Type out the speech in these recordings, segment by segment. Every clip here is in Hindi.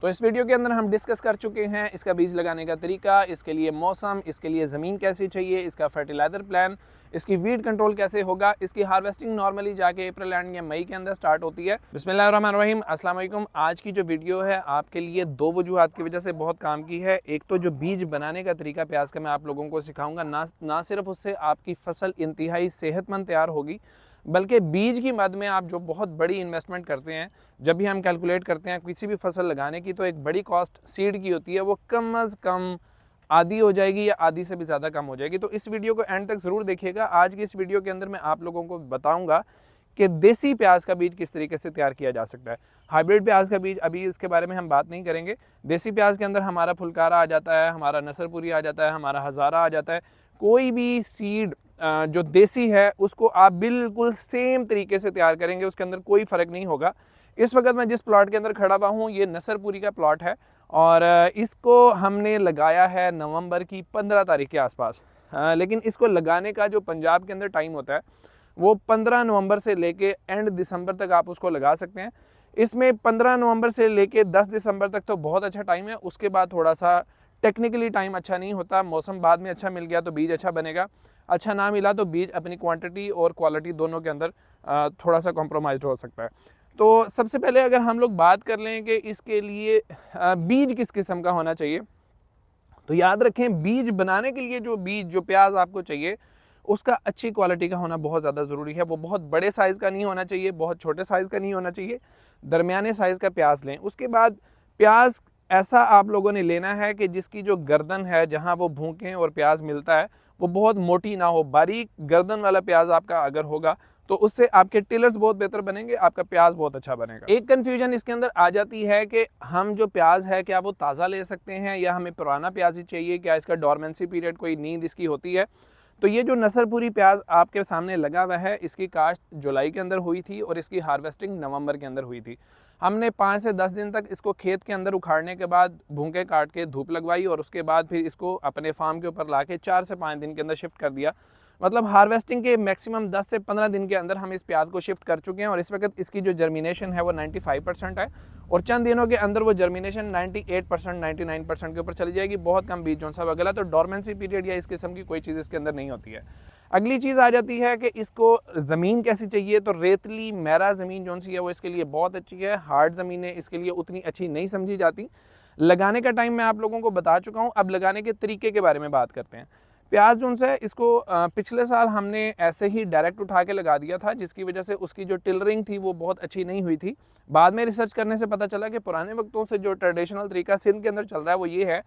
तो इस वीडियो के अंदर हम डिस्कस कर चुके हैं इसका बीज लगाने का तरीका, इसके लिए मौसम, इसके लिए ज़मीन कैसी चाहिए, इसका फर्टिलाइज़र प्लान, इसकी वीड कंट्रोल कैसे होगा। इसकी हार्वेस्टिंग नॉर्मली जाके अप्रैल एंड या मई के अंदर स्टार्ट होती है। बिस्मिल्लाहिर्रहमानिर्रहीम, अस्सलाम वालेकुम। आज की जो वीडियो है आपके लिए दो वजूहात की वजह से बहुत काम की है। एक तो जो बीज बनाने का तरीका प्याज का मैं आप लोगों को सिखाऊंगा, ना सिर्फ उससे आपकी फसल इंतहाई सेहतमंद तैयार होगी, बल्कि बीज की मद में आप जो बहुत बड़ी इन्वेस्टमेंट करते हैं, जब भी हम कैलकुलेट करते हैं किसी भी फसल लगाने की, तो एक बड़ी कॉस्ट सीड की होती है, वो कम अज़ कम आधी हो जाएगी या आधी से भी ज़्यादा कम हो जाएगी। तो इस वीडियो को एंड तक ज़रूर देखिएगा। आज की इस वीडियो के अंदर मैं आप लोगों को बताऊंगा कि देसी प्याज का बीज किस तरीके से तैयार किया जा सकता है। हाइब्रिड प्याज का बीज अभी इसके बारे में हम बात नहीं करेंगे। देसी प्याज के अंदर हमारा फुलकारा आ जाता है, हमारा नसरपुरी आ जाता है, हमारा हज़ारा आ जाता है। कोई भी सीड जो देसी है उसको आप बिल्कुल सेम तरीके से तैयार करेंगे, उसके अंदर कोई फ़र्क नहीं होगा। इस वक्त मैं जिस प्लॉट के अंदर खड़ा हुआ हूँ ये नसरपुरी का प्लॉट है और इसको हमने लगाया है नवंबर की 15 तारीख के आसपास। लेकिन इसको लगाने का जो पंजाब के अंदर टाइम होता है वो 15 नवंबर से लेके एंड दिसंबर तक आप उसको लगा सकते हैं। इसमें 15 नवंबर से लेके 10 दिसंबर तक तो बहुत अच्छा टाइम है। उसके बाद थोड़ा सा टेक्निकली टाइम अच्छा नहीं होता। मौसम बाद में अच्छा मिल गया तो बीज अच्छा बनेगा, अच्छा ना मिला तो बीज अपनी क्वांटिटी और क्वालिटी दोनों के अंदर थोड़ा सा कॉम्प्रोमाइज़ हो सकता है। तो सबसे पहले अगर हम लोग बात कर लें कि इसके लिए बीज किस किस्म का होना चाहिए, तो याद रखें बीज बनाने के लिए जो प्याज आपको चाहिए उसका अच्छी क्वालिटी का होना बहुत ज़्यादा ज़रूरी है। वो बहुत बड़े साइज़ का नहीं होना चाहिए, बहुत छोटे साइज़ का नहीं होना चाहिए, दरमियाने साइज़ का प्याज लें। उसके बाद प्याज ऐसा आप लोगों ने लेना है कि जिसकी जो गर्दन है, जहाँ वो भूखें और प्याज मिलता है, वो बहुत मोटी ना हो। बारीक गर्दन वाला प्याज आपका अगर होगा तो उससे आपके टिलर्स बहुत बेहतर बनेंगे, आपका प्याज बहुत अच्छा बनेगा। एक कन्फ्यूजन इसके अंदर आ जाती है कि हम जो प्याज है क्या वो ताज़ा ले सकते हैं या हमें पुराना प्याज ही चाहिए, क्या इसका डोरमेंसी पीरियड कोई नींद इसकी होती है। तो ये जो नसरपुरी प्याज आपके सामने लगा हुआ है, इसकी काश्त जुलाई के अंदर हुई थी और इसकी हार्वेस्टिंग नवंबर के अंदर हुई थी। हमने 5 से 10 दिन तक इसको खेत के अंदर उखाड़ने के बाद भूखे काट के धूप लगवाई और उसके बाद फिर इसको अपने फार्म के ऊपर ला के 4 से 5 दिन के अंदर शिफ्ट कर दिया। मतलब हार्वेस्टिंग के मैक्सिमम 10 से 15 दिन के अंदर हम इस प्याज को शिफ्ट कर चुके हैं और इस वक्त इसकी जो जर्मिनेशन है वो 95% है और चंद दिनों के अंदर वो जर्मिनेशन 98% 99% के ऊपर चली जाएगी। बहुत कम बीज जो सा वगैरह, तो डोरमेंसी पीरियड या इस किस्म की कोई चीज़ इसके अंदर नहीं होती है। अगली चीज़ आ जाती है कि इसको ज़मीन कैसी चाहिए। तो रेतली मैरा ज़मीन जो सी है वो इसके लिए बहुत अच्छी है। हार्ड ज़मीनें इसके लिए उतनी अच्छी नहीं समझी जाती। लगाने का टाइम मैं आप लोगों को बता चुका हूँ। अब लगाने के तरीके के बारे में बात करते हैं। प्याज जो है इसको पिछले साल हमने ऐसे ही डायरेक्ट उठा के लगा दिया था, जिसकी वजह से उसकी जो टिलरिंग थी वो बहुत अच्छी नहीं हुई थी। बाद में रिसर्च करने से पता चला कि पुराने वक्तों से जो ट्रेडिशनल तरीका सिंध के अंदर चल रहा है वो ये है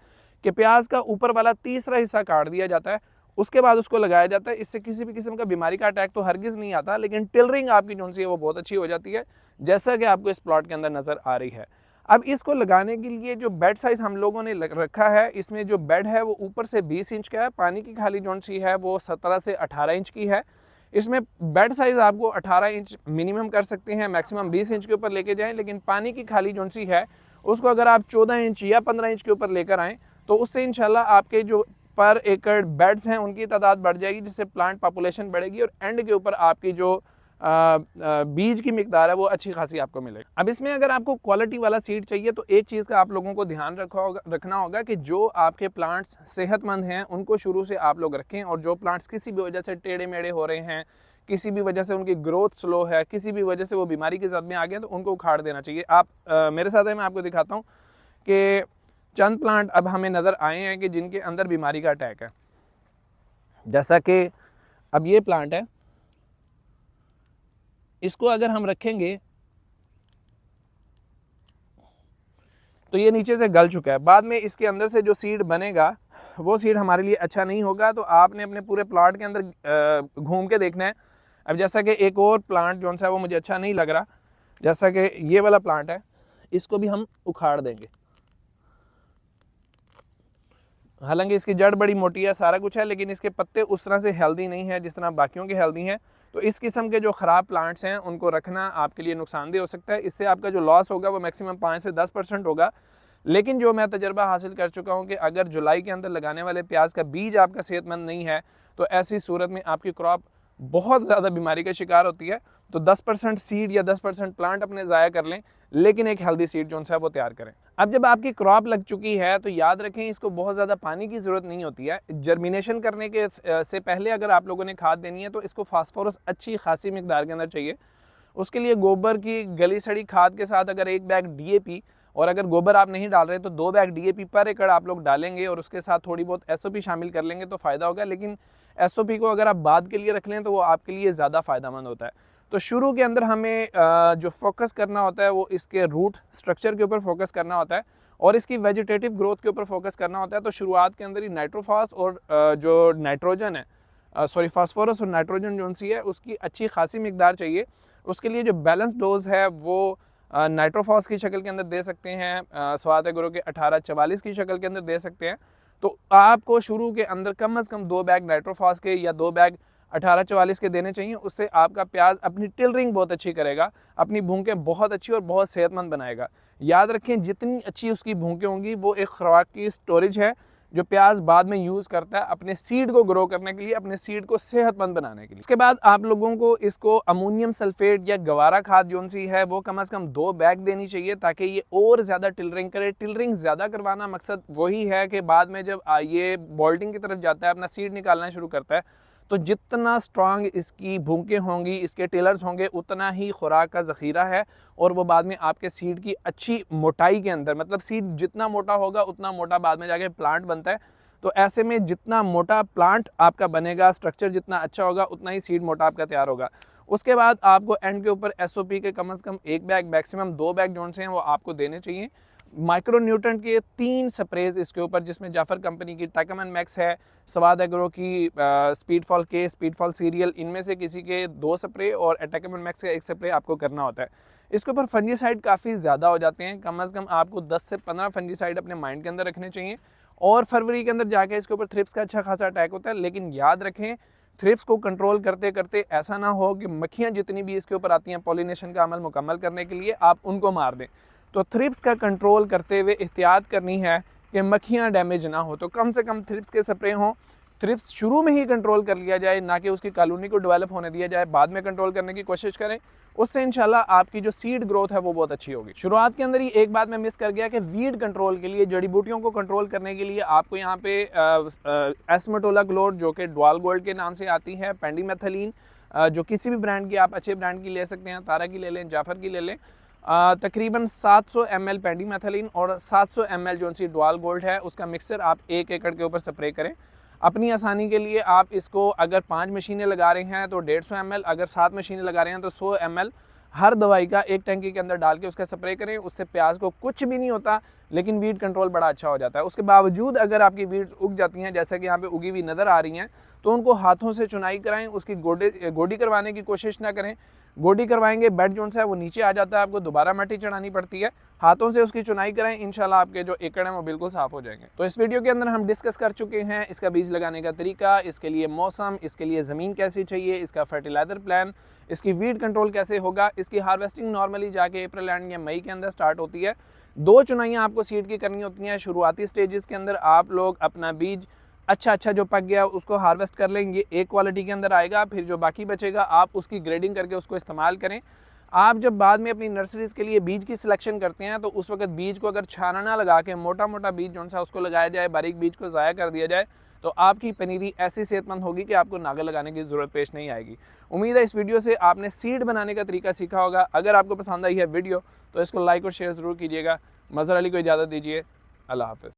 कि प्याज का ऊपर वाला तीसरा हिस्सा काट दिया जाता है, उसके बाद उसको लगाया जाता है। इससे किसी भी किस्म का बीमारी का अटैक तो हरगिज़ नहीं आता, लेकिन टिलरिंग आपकी जो सी है वो बहुत अच्छी हो जाती है, जैसा कि आपको इस प्लॉट के अंदर नज़र आ रही है। अब इसको लगाने के लिए जो बेड साइज़ हम लोगों ने रखा है, इसमें जो बेड है वो ऊपर से 20 इंच का है, पानी की खाली जोन सी है वो 17 से 18 इंच की है। इसमें बेड साइज़ आपको 18 इंच मिनिमम कर सकते हैं, मैक्सिमम 20 इंच के ऊपर लेके जाएं। लेकिन पानी की खाली जोन सी है उसको अगर आप 14 इंच या 15 इंच के ऊपर लेकर आएँ तो उससे इंशाल्लाह आपके जो पर एकड़ बेड्स हैं उनकी तादाद बढ़ जाएगी, जिससे प्लांट पॉपुलेशन बढ़ेगी और एंड के ऊपर आपकी जो बीज की मिकदार है वो अच्छी खासी आपको मिलेगी। अब इसमें अगर आपको क्वालिटी वाला सीड चाहिए तो एक चीज़ का आप लोगों को ध्यान रखना होगा कि जो आपके प्लांट्स सेहतमंद हैं उनको शुरू से आप लोग रखें, और जो प्लांट्स किसी भी वजह से टेढ़े मेढ़े हो रहे हैं, किसी भी वजह से उनकी ग्रोथ स्लो है, किसी भी वजह से वो बीमारी की जद में आ गए हैं, तो उनको उखाड़ देना चाहिए। आप मेरे साथ है, मैं आपको दिखाता हूँ कि चंद प्लांट अब हमें नज़र आए हैं कि जिनके अंदर बीमारी का अटैक है। जैसा कि अब ये प्लांट है, इसको अगर हम रखेंगे तो ये नीचे से गल चुका है। बाद में इसके अंदर से जो सीड बनेगा वो सीड हमारे लिए अच्छा नहीं होगा। तो आपने अपने पूरे प्लॉट के अंदर घूम के देखना है। अब जैसा कि एक और प्लांट जो सा है वो मुझे अच्छा नहीं लग रहा, जैसा कि ये वाला प्लांट है, इसको भी हम उखाड़ देंगे। हालांकि इसकी जड़ बड़ी मोटी है, सारा कुछ है, लेकिन इसके पत्ते उस तरह से हेल्दी नहीं है जिस तरह बाकियों के हेल्दी हैं। तो इस किस्म के जो ख़राब प्लांट्स हैं उनको रखना आपके लिए नुकसानदेह हो सकता है। इससे आपका जो लॉस होगा वो मैक्सिमम 5 से 10% होगा। लेकिन जो मैं तजर्बा हासिल कर चुका हूँ कि अगर जुलाई के अंदर लगाने वाले प्याज का बीज आपका सेहतमंद नहीं है तो ऐसी सूरत में आपकी क्रॉप बहुत ज़्यादा बीमारी का शिकार होती है। तो 10% सीड या 10% प्लांट अपने ज़ाया कर लें, लेकिन एक हेल्दी सीड जो है वो तैयार करें। अब जब आपकी क्रॉप लग चुकी है तो याद रखें इसको बहुत ज़्यादा पानी की ज़रूरत नहीं होती है। जर्मिनेशन करने के से पहले अगर आप लोगों ने खाद देनी है तो इसको फास्फोरस अच्छी खासी मिकदार के अंदर चाहिए। उसके लिए गोबर की गली सड़ी खाद के साथ अगर 1 बैग DAP, और अगर गोबर आप नहीं डाल रहे तो 2 बैग DAP पर एकड़ आप लोग डालेंगे और उसके साथ थोड़ी बहुत SOP शामिल कर लेंगे तो फ़ायदा होगा। लेकिन SOP को अगर आप बाद के लिए रख लें तो वो आपके लिए ज़्यादा फ़ायदेमंद होता है। तो शुरू के अंदर हमें जो फोकस करना होता है वो इसके रूट स्ट्रक्चर के ऊपर फोकस करना होता है और इसकी वेजिटेटिव ग्रोथ के ऊपर फोकस करना होता है। तो शुरुआत के अंदर ही नाइट्रोफास और जो नाइट्रोजन है फास्फोरस और नाइट्रोजन जो सी है उसकी अच्छी खासी मिकदार चाहिए। उसके लिए जो बैलेंस डोज है वो नाइट्रोफॉस की शक्ल के अंदर दे सकते हैं, स्वात एग्रो के 1844 की शक्ल के अंदर दे सकते हैं। तो आपको शुरू के अंदर कम से कम 2 बैग नाइट्रोफॉस के या 2 बैग 1844 के देने चाहिए। उससे आपका प्याज अपनी टिलरिंग बहुत अच्छी करेगा, अपनी भूंकें बहुत अच्छी और बहुत सेहतमंद बनाएगा। याद रखें जितनी अच्छी उसकी भूंकें होंगी वो एक खुराक की स्टोरेज है जो प्याज बाद में यूज़ करता है अपने सीड को ग्रो करने के लिए, अपने सीड को सेहतमंद बनाने के लिए। इसके बाद आप लोगों को इसको अमोनियम सल्फेट या गवारा खाद जो सी है वो कम से कम 2 बैग देनी चाहिए ताकि ये और ज़्यादा टिलरिंग करे। टिलरिंग ज़्यादा करवाना मकसद वही है कि बाद में जब ये बोल्टिंग की तरफ जाता है, अपना सीड निकालना शुरू करता है, तो जितना स्ट्रांग इसकी भूंकें होंगी, इसके टिलर्स होंगे, उतना ही खुराक का ज़ख़ीरा है और वो बाद में आपके सीड की अच्छी मोटाई के अंदर, मतलब सीड जितना मोटा होगा उतना मोटा बाद में जाके प्लांट बनता है। तो ऐसे में जितना मोटा प्लांट आपका बनेगा, स्ट्रक्चर जितना अच्छा होगा, उतना ही सीड मोटा आपका तैयार होगा। उसके बाद आपको एंड के ऊपर SOP के कम से कम 1 बैग, मैक्सिमम 2 बैग जो हैं वो आपको देने चाहिए। माइक्रो न्यूट्रेंट के 3 स्प्रेज इसके ऊपर, जिसमें जाफर कंपनी की टेकमन मैक्स है, स्वाद एग्रो की स्पीडफॉल के, स्पीडफॉल सीरियल, इनमें से किसी के 2 स्प्रे और टेकमन मैक्स का 1 स्प्रे आपको करना होता है। इसके ऊपर फंजीसाइड काफ़ी ज़्यादा हो जाते हैं, कम से कम आपको 10 से 15 फंजीसाइड अपने माइंड के अंदर रखने चाहिए। और फरवरी के अंदर जाके इसके ऊपर थ्रिप्स का अच्छा खासा अटैक होता है। लेकिन याद रखें थ्रिप्स को कंट्रोल करते करते ऐसा ना हो कि मक्खियाँ जितनी भी इसके ऊपर आती हैं पॉलिनेशन का अमल मुकम्मल करने के लिए आप उनको मार दें। तो थ्रिप्स का कंट्रोल करते हुए एहतियात करनी है कि मक्खियाँ डैमेज ना हो, तो कम से कम थ्रिप्स के स्प्रे हों। थ्रिप्स शुरू में ही कंट्रोल कर लिया जाए, ना कि उसकी कॉलोनी को डेवलप होने दिया जाए, बाद में कंट्रोल करने की कोशिश करें। उससे इंशाल्लाह आपकी जो सीड ग्रोथ है वो बहुत अच्छी होगी। शुरुआत के अंदर ही एक बात मैं मिस कर गया कि वीड कंट्रोल के लिए, जड़ी बूटियों को कंट्रोल करने के लिए आपको यहाँ पे एस्मेटोलाक्लोर जो कि डुआल गोल्ड के नाम से आती है, पेंडीमेथलीन जो किसी भी ब्रांड की आप अच्छे ब्रांड की ले सकते हैं, तारा की ले लें, जाफर की ले लें, तकरीबन 700 ml पेंडीमेथलीन और 700 ml जो सी डुआल गोल्ड है उसका मिक्सर आप 1 एकड़ के ऊपर स्प्रे करें। अपनी आसानी के लिए आप इसको अगर 5 मशीनें लगा रहे हैं तो 150 ml, अगर 7 मशीनें लगा रहे हैं तो 100 ml हर दवाई का एक टंकी के अंदर डाल के उसका स्प्रे करें। उससे प्याज को कुछ भी नहीं होता, लेकिन वीड कंट्रोल बड़ा अच्छा हो जाता है। उसके बावजूद अगर आपकी वीड्स उग जाती हैं, जैसे कि यहाँ पे उगी हुई नज़र आ रही हैं, तो उनको हाथों से चुनाई कराएं, उसकी गोडी करवाने की कोशिश ना करें। गोडी करवाएंगे बेड जोन है वो नीचे आ जाता है, आपको दोबारा मिट्टी चढ़ानी पड़ती है। हाथों से उसकी चुनाई कराएं, इंशाल्लाह आपके जो एकड़ हैं वो बिल्कुल साफ़ हो जाएंगे। तो इस वीडियो के अंदर हम डिस्कस कर चुके हैं इसका बीज लगाने का तरीका, इसके लिए मौसम, इसके लिए ज़मीन कैसी चाहिए, इसका फर्टिलाइज़र प्लान, इसकी वीड कंट्रोल कैसे होगा। इसकी हार्वेस्टिंग नॉर्मली जाके अप्रैल एंड या मई के अंदर स्टार्ट होती है। 2 चुनाइयाँ आपको सीड की करनी होती हैं। शुरुआती स्टेजेस के अंदर आप लोग अपना बीज अच्छा जो पक गया उसको हार्वेस्ट कर लेंगे, एक क्वालिटी के अंदर आएगा। फिर जो बाकी बचेगा आप उसकी ग्रेडिंग करके उसको इस्तेमाल करें। आप जब बाद में अपनी नर्सरीज़ के लिए बीज की सिलेक्शन करते हैं तो उस वक्त बीज को अगर छानना लगा के मोटा बीज जो सा उसको लगाया जाए, बारीक बीज को ज़ाया कर दिया जाए, तो आपकी पनीरी ऐसी सेहतमंद होगी कि आपको नागा लगाने की ज़रूरत पेश नहीं आएगी। उम्मीद है इस वीडियो से आपने सीड बनाने का तरीका सीखा होगा। अगर आपको पसंद आई है वीडियो तो इसको लाइक और शेयर ज़रूर कीजिएगा। मज़हर अली को इजाज़त दीजिए। अल्लाह हाफ़िज़।